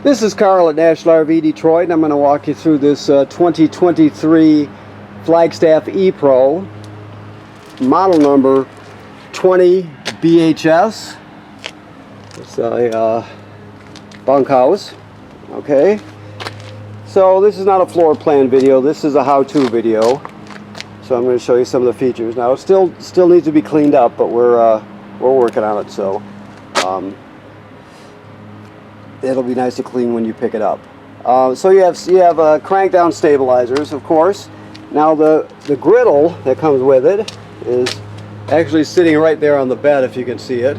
This is Carl at National RV Detroit, and I'm going to walk you through this 2023 Flagstaff E-PRO, model number 20 BHS. It's a bunkhouse. Okay, so this is not a floor plan video. This is a how-to video. So I'm going to show you some of the features. Now it still needs to be cleaned up, but we're working on it. So. It'll be nice and clean when you pick it up. So you have crank down stabilizers, of course. Now the griddle that comes with it is actually sitting right there on the bed, if you can see it.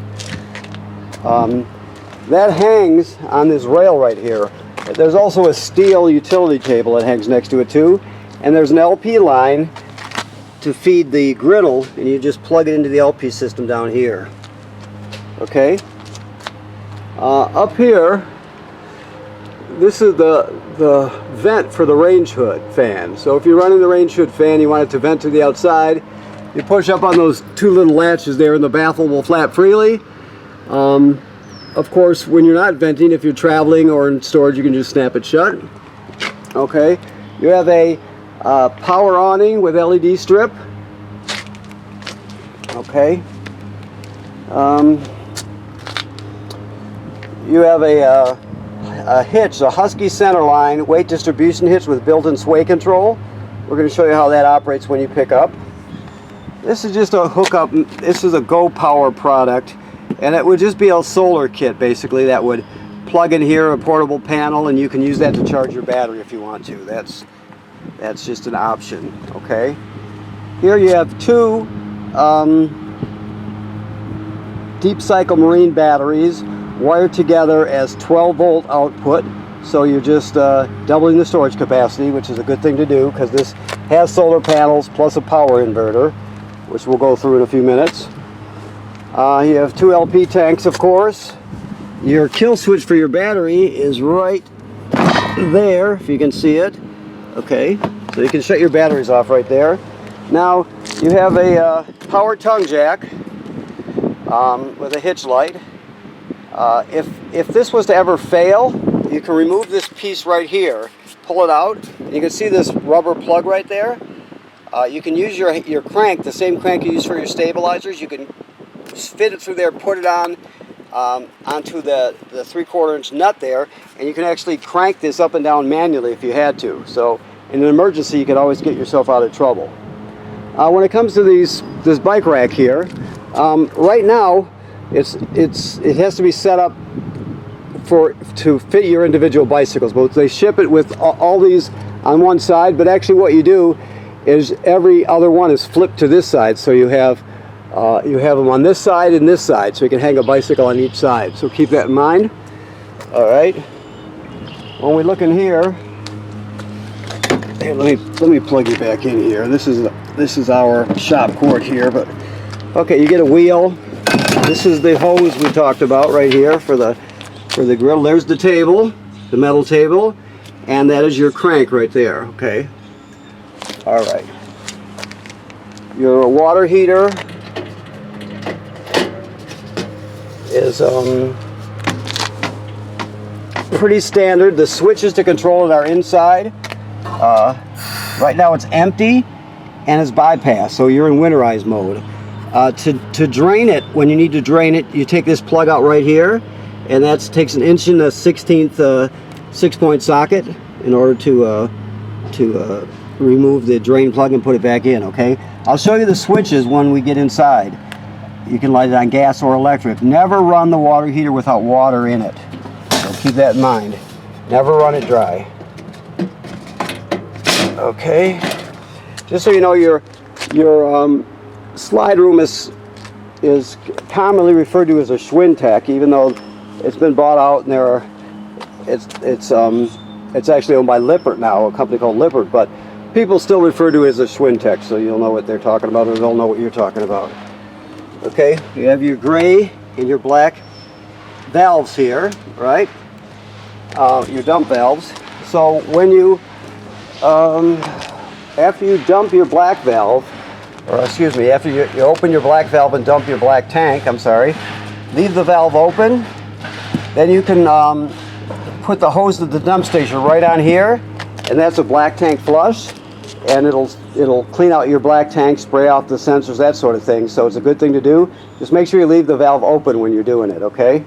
That hangs on this rail right here. There's also a steel utility table that hangs next to it too, and there's an LP line to feed the griddle, and you just plug it into the LP system down here. Okay. Up here, this is the vent for the range hood fan. So if you're running the range hood fan, you want it to vent to the outside, you push up on those two little latches there and the baffle will flap freely. Of course, when you're not venting, if you're traveling or in storage, you can just snap it shut. Okay, you have a power awning with LED strip. Okay. You have a hitch, a Husky centerline weight distribution hitch with built-in sway control. We're going to show you how that operates when you pick up. This is just a hookup. This is a Go Power product, and it would just be a solar kit basically that would plug in here, a portable panel, and you can use that to charge your battery if you want to. That's just an option. Okay. Here you have two deep cycle marine batteries wired together as 12-volt output, so you're just doubling the storage capacity, which is a good thing to do because this has solar panels plus a power inverter, which we'll go through in a few minutes. You have two LP tanks, of course. Your kill switch for your battery is right there, if you can see it. Okay, so you can shut your batteries off right there. Now you have a power tongue jack with a hitch light. If this was to ever fail, you can remove this piece right here, pull it out, and you can see this rubber plug right there. You can use your crank, the same crank you use for your stabilizers. You can fit it through there, put it on onto the 3/4 inch nut there, and you can actually crank this up and down manually if you had to. So in an emergency, you can always get yourself out of trouble. When it comes to this bike rack here, right now, it has to be set up to fit your individual bicycles, but they ship it with all these on one side. But actually, what you do is every other one is flipped to this side, so you have them on this side and this side, so you can hang a bicycle on each side. So keep that in mind. All right. When we look in here, hey, let me plug you back in here. This is our shop court here, but okay, you get a wheel. This is the hose we talked about right here for the grill. There's the table, the metal table, and that is your crank right there. Okay. All right. Your water heater is pretty standard. The switches to control it are inside. Right now it's empty and it's bypassed, so you're in winterized mode. To drain it, when you need to drain it, you take this plug out right here, and that takes an 1 1/16 6-point socket in order to remove the drain plug and put it back in. Okay, I'll show you the switches when we get inside. You can light it on gas or electric. Never run the water heater without water in it, so keep that in mind. Never run it dry. Okay, just so you know, your slide room is commonly referred to as a Schwintek, even though it's been bought out and it's actually owned by Lippert now, a company called Lippert, but people still refer to it as a Schwintek, so you'll know what they're talking about, or they'll know what you're talking about. Okay, you have your gray and your black valves here, right? Your dump valves. So when you after you dump your black valve, or excuse me, after you open your black valve and dump your black tank, I'm sorry, leave the valve open, then you can put the hose to the dump station right on here, and that's a black tank flush, and it'll clean out your black tank, spray off the sensors, that sort of thing. So it's a good thing to do. Just make sure you leave the valve open when you're doing it, okay?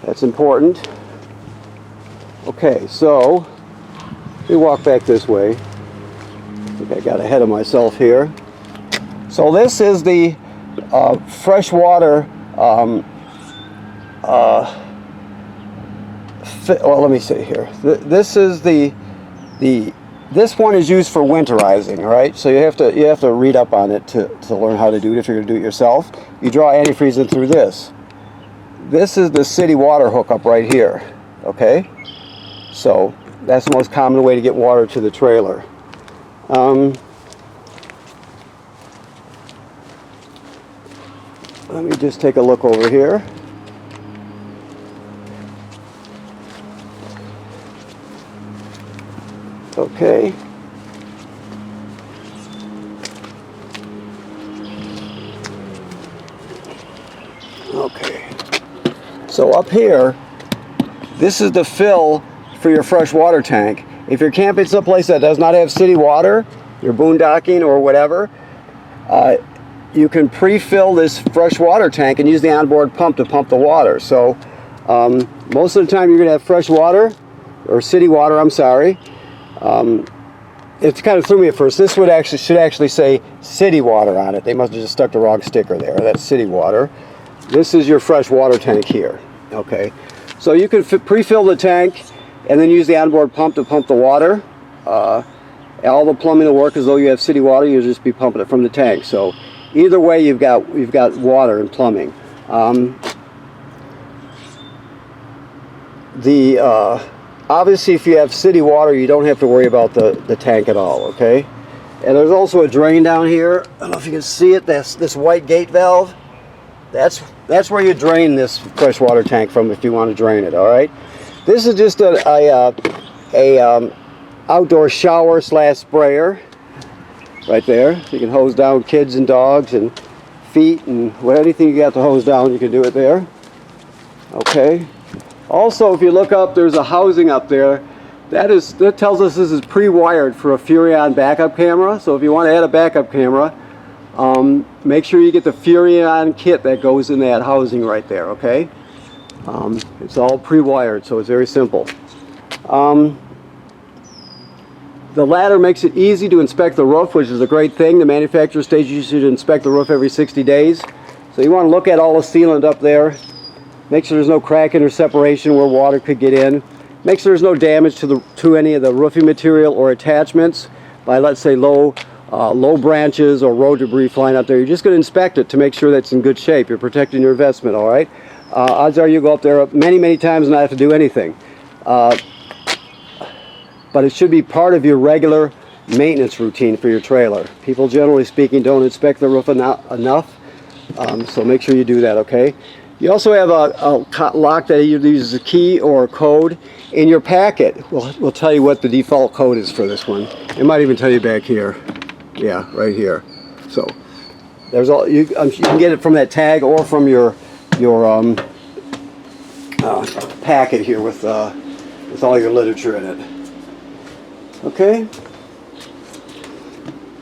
That's important. Okay, so let me walk back this way. I think I got ahead of myself here. So this is the freshwater, well, let me see here. This is this one is used for winterizing, all right? So you have to read up on it to learn how to do it if you're going to do it yourself. You draw antifreeze in through this. This is the city water hookup right here, okay? So that's the most common way to get water to the trailer. Let me just take a look over here. Okay. Okay. So up here, this is the fill for your fresh water tank. If you're camping someplace that does not have city water, you're boondocking or whatever, you can pre-fill this fresh water tank and use the onboard pump to pump the water. So most of the time you're going to have fresh water, or city water, I'm sorry. It kind of threw me at first. This should actually say city water on it. They must have just stuck the wrong sticker there. That's city water. This is your fresh water tank here. Okay, so you can pre-fill the tank and then use the onboard pump to pump the water. All the plumbing will work as though you have city water. You'll just be pumping it from the tank. So either way, you've got water and plumbing. Obviously, if you have city water, you don't have to worry about the tank at all, okay? And there's also a drain down here. I don't know if you can see it. That's this white gate valve. That's where you drain this freshwater tank from if you want to drain it, all right? This is just a outdoor shower / sprayer right there. You can hose down kids and dogs and feet and anything you got to hose down, you can do it there. Okay. Also, if you look up, there's a housing up there. That tells us this is pre-wired for a Furrion backup camera. So if you want to add a backup camera, make sure you get the Furrion kit that goes in that housing right there, okay? It's all pre-wired, so it's very simple. The ladder makes it easy to inspect the roof, which is a great thing. The manufacturer states you should inspect the roof every 60 days. So you want to look at all the sealant up there. Make sure there's no cracking or separation where water could get in. Make sure there's no damage to any of the roofing material or attachments by, let's say, low branches or road debris flying out there. You're just going to inspect it to make sure that's in good shape. You're protecting your investment, all right? Odds are you go up there many times and not have to do anything. But it should be part of your regular maintenance routine for your trailer. People, generally speaking, don't inspect the roof enough, so make sure you do that, okay? You also have a lock that either uses a key or a code. In your packet, we'll tell you what the default code is for this one. It might even tell you back here. Yeah, right here. So there's all you can get it from that tag or from your packet here with all your literature in it. Okay.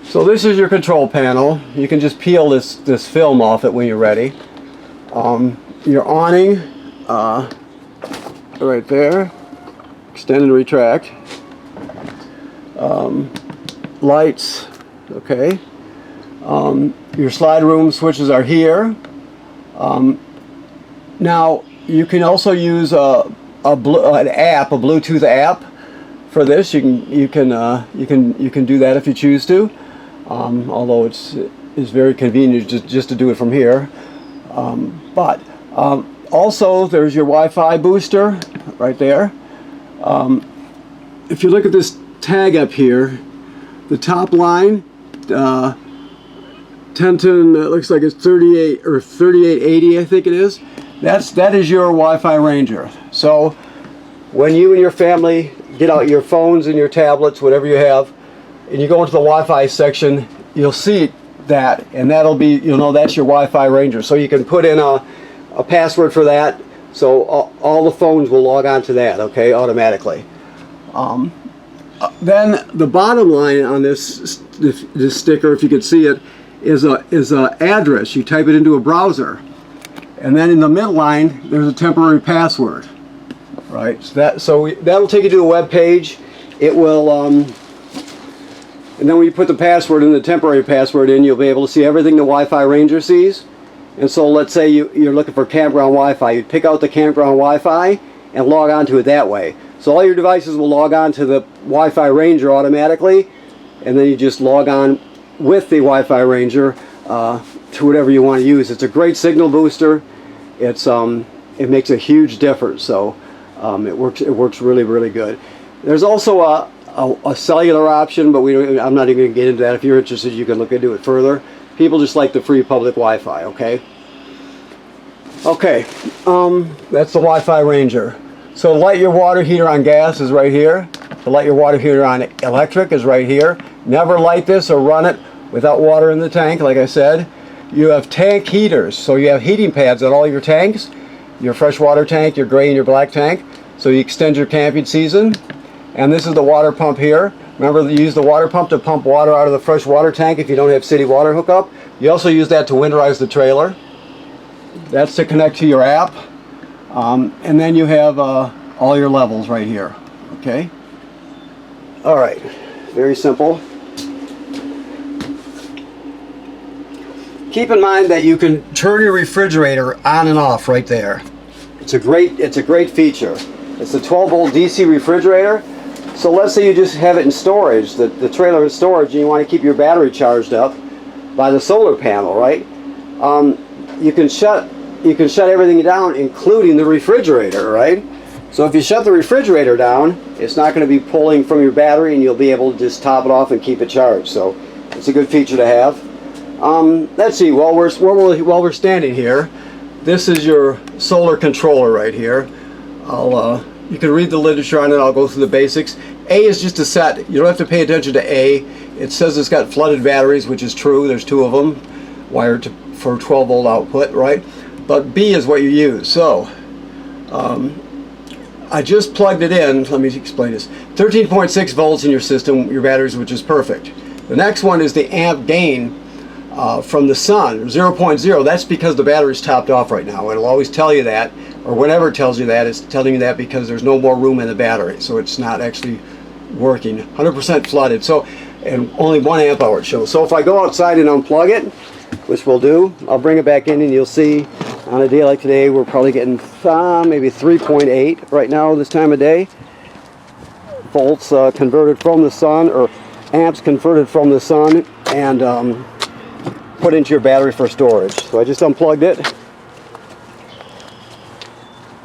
So this is your control panel. You can just peel this film off it when you're ready. Your awning, right there, extend and retract. Lights, okay. Your slide room switches are here. Now you can also use an Bluetooth app for this. You can do that if you choose to. Although it's very convenient just to do it from here. Also, there's your Wi-Fi booster right there. If you look at this tag up here, the top line, Tenton, it looks like it's 38 or 3880, I think it is. That is your Wi-Fi Ranger. So when you and your family get out your phones and your tablets, whatever you have, and you go into the Wi-Fi section, you'll see that, and you'll know that's your Wi-Fi Ranger. So you can put in a password for that, So all the phones will log on to that, okay, automatically. Then the bottom line on this sticker, if you can see it, is a address. You type it into a browser, and then in the middle line there's a temporary password, right? So that'll take you to a web page. It will, and then when you put the password in, the temporary password in, you'll be able to see everything the Wi-Fi Ranger sees. And so let's say you're looking for campground Wi-Fi. You'd pick out the campground Wi-Fi and log on to it that way. So all your devices will log on to the Wi-Fi Ranger automatically, and then you just log on with the Wi-Fi Ranger to whatever you want to use. It's a great signal booster. It makes a huge difference. So it works really, really good. There's also a cellular option, but I'm not even going to get into that. If you're interested, you can look into it further. People just like the free public Wi-Fi, okay? Okay, that's the Wi-Fi Ranger. So to light your water heater on gas is right here. To light your water heater on electric is right here. Never light this or run it without water in the tank, like I said. You have tank heaters, so you have heating pads on all your tanks, your freshwater tank, your gray and your black tank, so you extend your camping season. And this is the water pump here. Remember, you use the water pump to pump water out of the fresh water tank if you don't have city water hookup. You also use that to winterize the trailer. That's to connect to your app. And then you have all your levels right here. Okay? All right. Very simple. Keep in mind that you can turn your refrigerator on and off right there. It's a great feature. It's a 12-volt DC refrigerator. So let's say you just have it in storage, the trailer in storage, and you want to keep your battery charged up by the solar panel, right? You can shut everything down, including the refrigerator, right? So if you shut the refrigerator down, it's not going to be pulling from your battery, and you'll be able to just top it off and keep it charged. So it's a good feature to have. Let's see. While we're standing here, this is your solar controller right here. You can read the literature on it. I'll go through the basics. A is just a set. You don't have to pay attention to A. It says it's got flooded batteries, which is true. There's 2 of them wired for 12-volt output, right? But B is what you use. So I just plugged it in. Let me explain this. 13.6 volts in your system, your batteries, which is perfect. The next one is the amp gain from the sun, 0.0. That's because the battery's topped off right now. It'll always tell you that, or whenever it tells you that, it's telling you that because there's no more room in the battery, so it's not actually working. 100% flooded. So, and only 1 amp hour it shows. So if I go outside and unplug it, which we'll do, I'll bring it back in, and you'll see on a day like today we're probably getting maybe 3.8 right now this time of day. Volts converted from the sun, or amps converted from the sun, and put into your battery for storage. So I just unplugged it.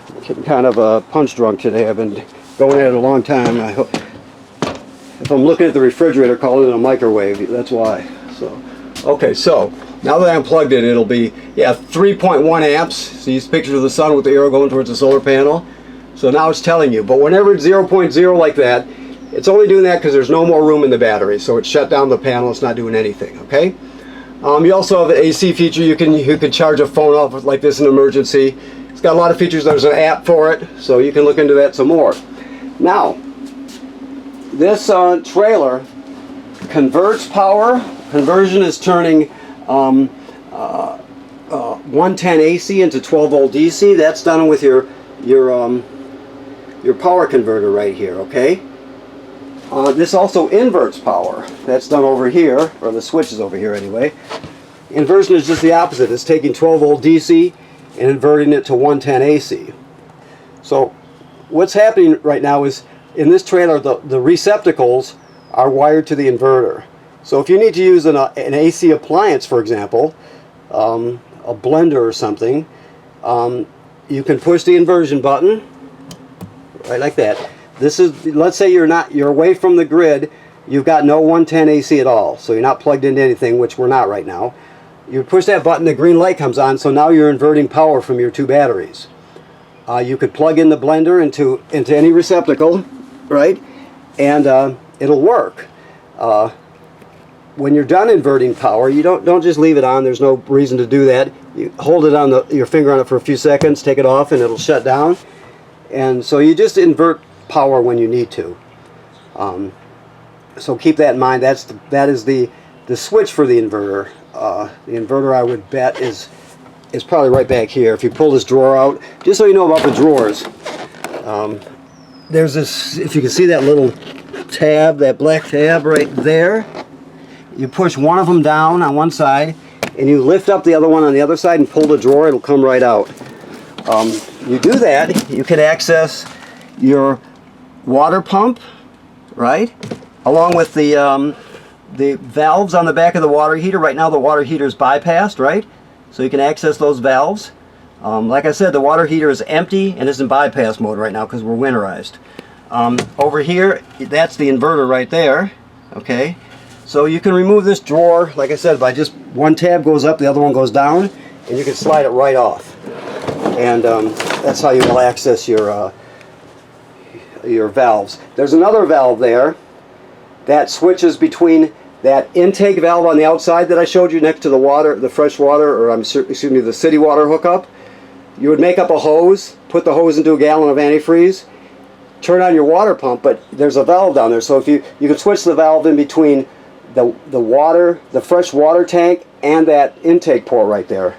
I'm getting kind of punch drunk today. I've been going at it a long time. I hope if I'm looking at the refrigerator, calling it a microwave, that's why. So, okay, so now that I unplugged it, it'll be 3.1 amps. See these pictures of the sun with the arrow going towards the solar panel. So now it's telling you. But whenever it's 0.0 like that, it's only doing that because there's no more room in the battery. So it shut down the panel. It's not doing anything. Okay. You also have an AC feature. You can charge a phone off like this in emergency. It's got a lot of features. There's an app for it, so you can look into that some more. Now, this trailer converts power. Conversion is turning 110 AC into 12-volt DC. That's done with your power converter right here. Okay. This also inverts power. That's done over here, or the switch is over here anyway. Inversion is just the opposite. It's taking 12-volt DC and inverting it to 110 AC. So what's happening right now is in this trailer, the receptacles are wired to the inverter. So if you need to use an AC appliance, for example, a blender or something, you can push the inversion button, right like that. This is, let's say you're away from the grid, you've got no 110 AC at all, so you're not plugged into anything, which we're not right now. You push that button, the green light comes on, so now you're inverting power from your 2 batteries. You could plug in the blender into any receptacle, right, and it'll work. when you're done inverting power, you don't just leave it on. There's no reason to do that. You hold it on your finger on it for a few seconds, take it off, and it'll shut down. And so you just invert power when you need to. So keep that in mind. That is the switch for the inverter. The inverter, I would bet, is probably right back here. If you pull this drawer out, just so you know about the drawers, there's this, if you can see that little tab, that black tab right there, you push one of them down on one side and you lift up the other one on the other side and pull the drawer, it'll come right out. You do that, you can access your water pump, right, along with the valves on the back of the water heater. Right now the water heater is bypassed, right, so you can access those valves. Like I said, the water heater is empty and is in bypass mode right now because we're winterized. Over here, that's the inverter right there. Okay, so you can remove this drawer, like I said, by just one tab goes up, the other one goes down, and you can slide it right off. And that's how you will access your valves. There's another valve there that switches between that intake valve on the outside that I showed you next to the water, the fresh water, or excuse me, the city water hookup. You would make up a hose, put the hose into a gallon of antifreeze, turn on your water pump, but there's a valve down there. So if you can switch the valve in between the fresh water tank and that intake port right there.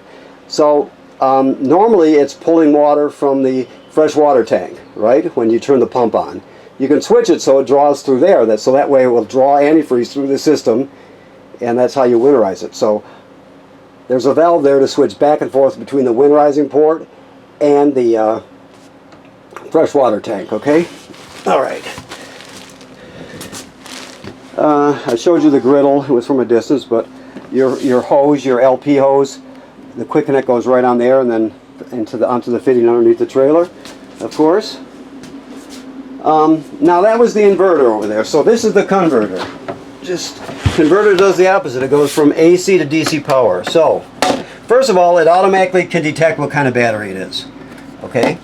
So normally it's pulling water from the fresh water tank, right, when you turn the pump on. You can switch it so it draws through there, so that way it will draw antifreeze through the system, and that's how you winterize it. So there's a valve there to switch back and forth between the winterizing port and the fresh water tank, okay? All right. I showed you the griddle. It was from a distance, but your hose, your LP hose, the quick connect goes right on there and then onto the fitting underneath the trailer, of course. Now that was the inverter over there. So this is the converter. Converter does the opposite. It goes from AC to DC power. So first of all, it automatically can detect what kind of battery it is. Okay.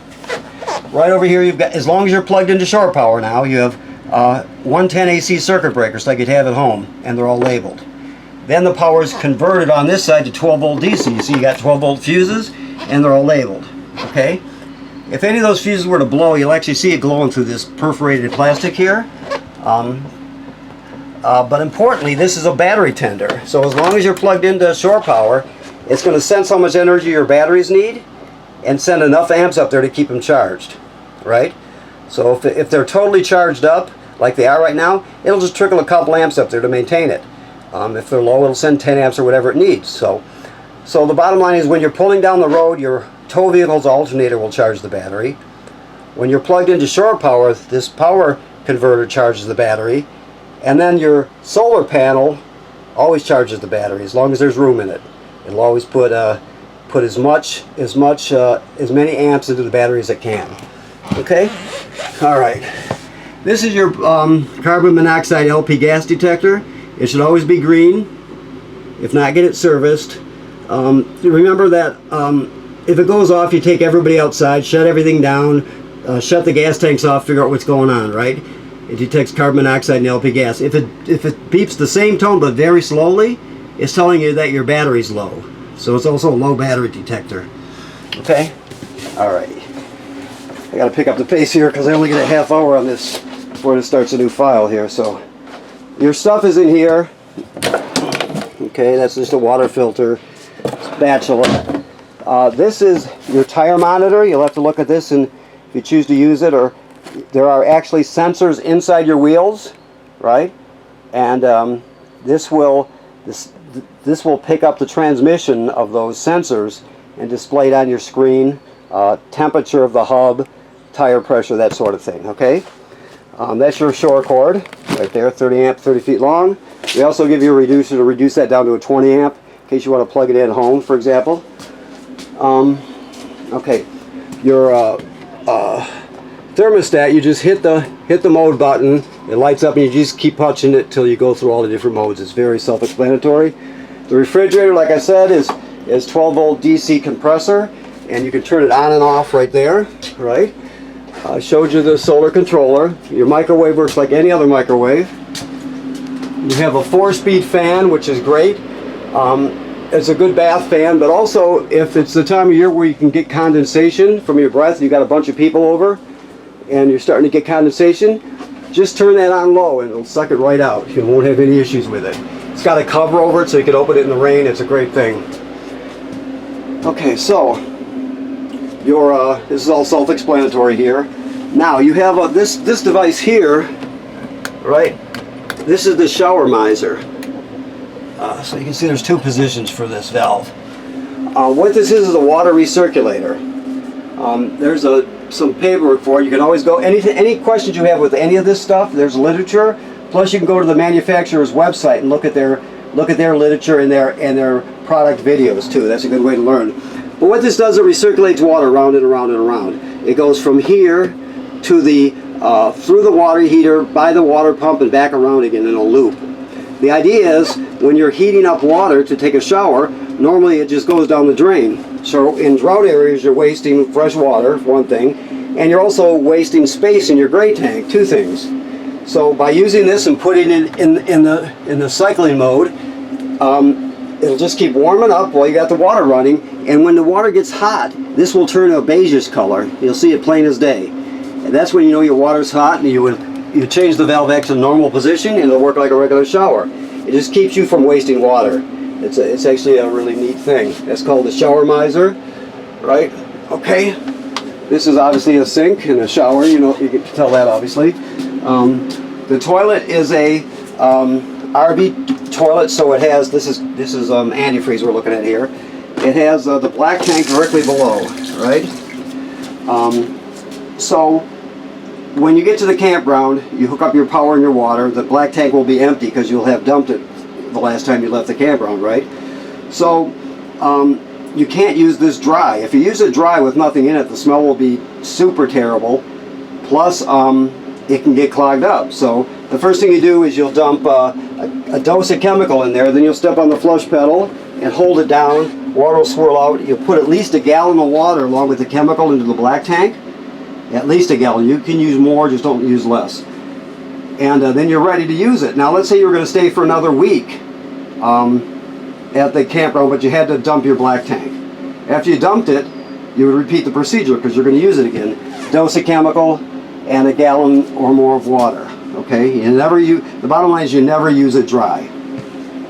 Right over here, you've got, as long as you're plugged into shore power now, you have 110 AC circuit breakers like you'd have at home, and they're all labeled. Then the power is converted on this side to 12 volt DC. You see you got 12 volt fuses, and they're all labeled. Okay. If any of those fuses were to blow, you'll actually see it glowing through this perforated plastic here. But importantly, this is a battery tender. So as long as you're plugged into shore power, it's going to sense how much energy your batteries need and send enough amps up there to keep them charged, right? So if they're totally charged up, like they are right now, it'll just trickle a couple amps up there to maintain it. If they're low, it'll send 10 amps or whatever it needs. So the bottom line is, when you're pulling down the road, your tow vehicle's alternator will charge the battery. When you're plugged into shore power, this power converter charges the battery, and then your solar panel always charges the battery as long as there's room in it. It'll always put as many amps into the battery as it can. Okay? All right. This is your carbon monoxide LP gas detector. It should always be green. If not, get it serviced. Remember that if it goes off, you take everybody outside, shut everything down, shut the gas tanks off, figure out what's going on, right? It detects carbon monoxide and LP gas. If it beeps the same tone but very slowly, it's telling you that your battery's low. So it's also a low battery detector. Okay? Alright. I gotta pick up the pace here because I only get a half hour on this before it starts a new file here. So your stuff is in here. Okay, that's just a water filter spatula. This is your tire monitor. You'll have to look at this, and if you choose to use it, or there are actually sensors inside your wheels, right? And this will pick up the transmission of those sensors and display it on your screen, temperature of the hub, tire pressure, that sort of thing. Okay, that's your shore cord right there, 30 amp, 30 feet long. We also give you a reducer to reduce that down to a 20 amp in case you want to plug it in at home, for example. Okay, your thermostat, you just hit the mode button, it lights up, and you just keep punching it till you go through all the different modes. It's very self-explanatory. The refrigerator, like I said, is 12 volt DC compressor, and you can turn it on and off right there, right? I showed you the solar controller. Your microwave works like any other microwave. You have a 4-speed fan, which is great. It's a good bath fan, but also if it's the time of year where you can get condensation from your breath, you got a bunch of people over and you're starting to get condensation, just turn that on low and it'll suck it right out. You won't have any issues with it. It's got a cover over it so you can open it in the rain. It's a great thing. Okay, so this is all self-explanatory here. Now you have this device here, right? This is the shower miser. So you can see there's 2 positions for this valve. What this is a water recirculator. There's some paperwork for it. You can always go, any questions you have with any of this stuff, there's literature. Plus you can go to the manufacturer's website and look at their literature and their product videos too. That's a good way to learn. But what this does, it recirculates water around and around and around. It goes from here to through the water heater, by the water pump, and back around again in a loop. The idea is when you're heating up water to take a shower, normally it just goes down the drain. So in drought areas you're wasting fresh water, for one thing, and you're also wasting space in your gray tank, 2 things. So by using this and putting it in the cycling mode, it'll just keep warming up while you got the water running, and when the water gets hot, this will turn a beigeish color. You'll see it plain as day. And that's when you know your water's hot, and you change the valve back to the normal position and it'll work like a regular shower. It just keeps you from wasting water. It's actually a really neat thing. That's called the shower miser, right? Okay. This is obviously a sink and a shower. You can tell that obviously. The toilet is a RV toilet, so it has this is antifreeze we're looking at here. It has the black tank directly below, right? So when you get to the campground, you hook up your power and your water. The black tank will be empty because you'll have dumped it the last time you left the campground, right? So you can't use this dry. If you use it dry with nothing in it, the smell will be super terrible. Plus, it can get clogged up. So the first thing you do is you'll dump a dose of chemical in there. Then you'll step on the flush pedal and hold it down. Water will swirl out. You'll put at least a gallon of water along with the chemical into the black tank. At least a gallon. You can use more, just don't use less. And then you're ready to use it. Now let's say you're going to stay for another week at the campground, but you had to dump your black tank. After you dumped it, you would repeat the procedure because you're going to use it again. Dose of chemical and a gallon or more of water. Okay? The bottom line is you never use it dry.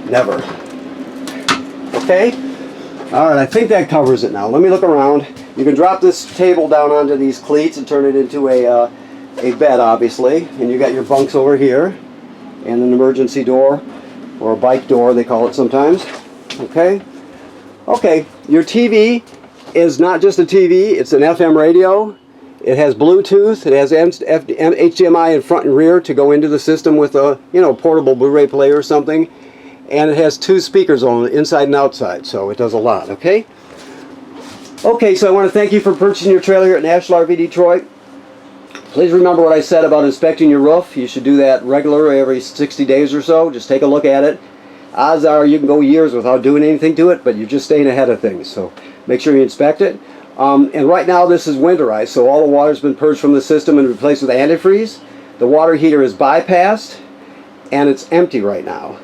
Never. Okay? Alright, I think that covers it now. Let me look around. You can drop this table down onto these cleats and turn it into a bed, obviously. And you got your bunks over here and an emergency door, or a bike door they call it sometimes. Okay? Okay, your TV is not just a TV, it's an FM radio. It has Bluetooth, it has HDMI in front and rear to go into the system with a portable Blu-ray player or something. And it has 2 speakers on it, inside and outside, so it does a lot, okay? Okay, so I want to thank you for purchasing your trailer here at National RV Detroit. Please remember what I said about inspecting your roof. You should do that regularly every 60 days or so. Just take a look at it. Odds are you can go years without doing anything to it, but you're just staying ahead of things, so make sure you inspect it. And right now this is winterized, so all the water's been purged from the system and replaced with antifreeze. The water heater is bypassed, and it's empty right now.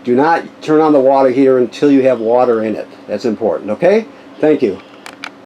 Do not turn on the water heater until you have water in it. That's important, okay? Thank you.